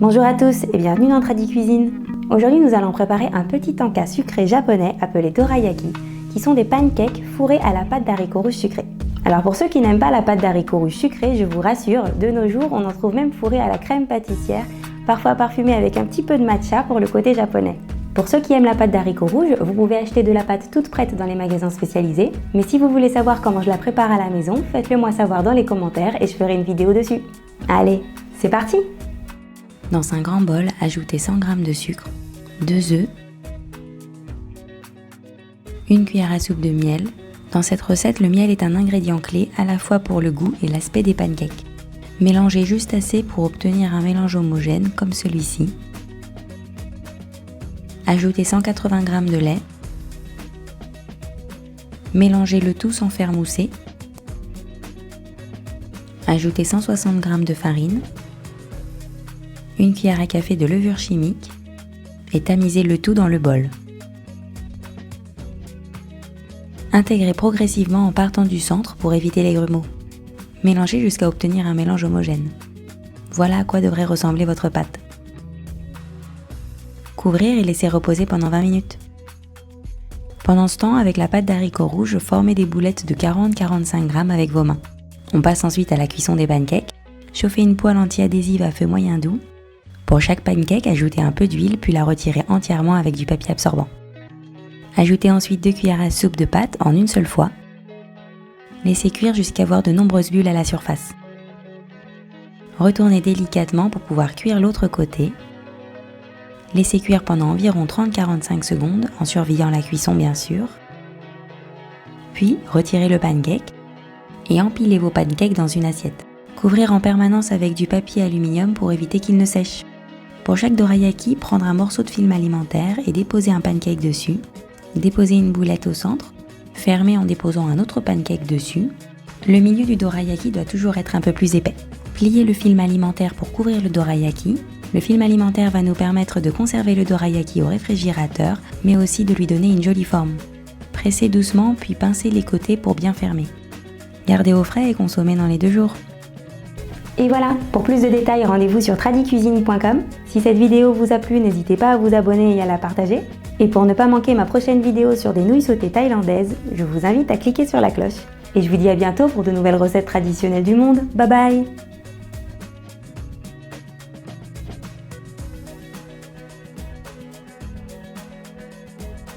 Bonjour à tous et bienvenue dans Tradi Cuisine. Aujourd'hui nous allons préparer un petit tanka sucré japonais appelé dorayaki, qui sont des pancakes fourrés à la pâte d'haricots rouges sucrés. Alors pour ceux qui n'aiment pas la pâte d'haricots rouges sucrés, je vous rassure, de nos jours on en trouve même fourrés à la crème pâtissière, parfois parfumés avec un petit peu de matcha pour le côté japonais. Pour ceux qui aiment la pâte d'haricots rouges, vous pouvez acheter de la pâte toute prête dans les magasins spécialisés, mais si vous voulez savoir comment je la prépare à la maison, faites-le moi savoir dans les commentaires et je ferai une vidéo dessus. Allez, c'est parti! Dans un grand bol, ajoutez 100 g de sucre, 2 œufs, 1 cuillère à soupe de miel. Dans cette recette, le miel est un ingrédient clé à la fois pour le goût et l'aspect des pancakes. Mélangez juste assez pour obtenir un mélange homogène comme celui-ci. Ajoutez 180 g de lait. Mélangez le tout sans faire mousser. Ajoutez 160 g de farine. 1 cuillère à café de levure chimique et tamisez le tout dans le bol. Intégrez progressivement en partant du centre pour éviter les grumeaux. Mélangez jusqu'à obtenir un mélange homogène. Voilà à quoi devrait ressembler votre pâte. Couvrir et laisser reposer pendant 20 minutes. Pendant ce temps, avec la pâte d'haricots rouges, formez des boulettes de 40-45 g avec vos mains. On passe ensuite à la cuisson des pancakes. Chauffez une poêle anti-adhésive à feu moyen doux. Pour chaque pancake, ajoutez un peu d'huile puis la retirez entièrement avec du papier absorbant. Ajoutez ensuite 2 cuillères à soupe de pâte en une seule fois. Laissez cuire jusqu'à voir de nombreuses bulles à la surface. Retournez délicatement pour pouvoir cuire l'autre côté. Laissez cuire pendant environ 30-45 secondes en surveillant la cuisson bien sûr. Puis retirez le pancake et empilez vos pancakes dans une assiette. Couvrir en permanence avec du papier aluminium pour éviter qu'il ne sèche. Pour chaque dorayaki, prendre un morceau de film alimentaire et déposer un pancake dessus. Déposer une boulette au centre. Fermer en déposant un autre pancake dessus. Le milieu du dorayaki doit toujours être un peu plus épais. Pliez le film alimentaire pour couvrir le dorayaki. Le film alimentaire va nous permettre de conserver le dorayaki au réfrigérateur, mais aussi de lui donner une jolie forme. Pressez doucement puis pincez les côtés pour bien fermer. Gardez au frais et consommez dans les 2 jours. Et voilà, pour plus de détails, rendez-vous sur tradicuisine.com. Si cette vidéo vous a plu, n'hésitez pas à vous abonner et à la partager. Et pour ne pas manquer ma prochaine vidéo sur des nouilles sautées thaïlandaises, je vous invite à cliquer sur la cloche. Et je vous dis à bientôt pour de nouvelles recettes traditionnelles du monde. Bye bye!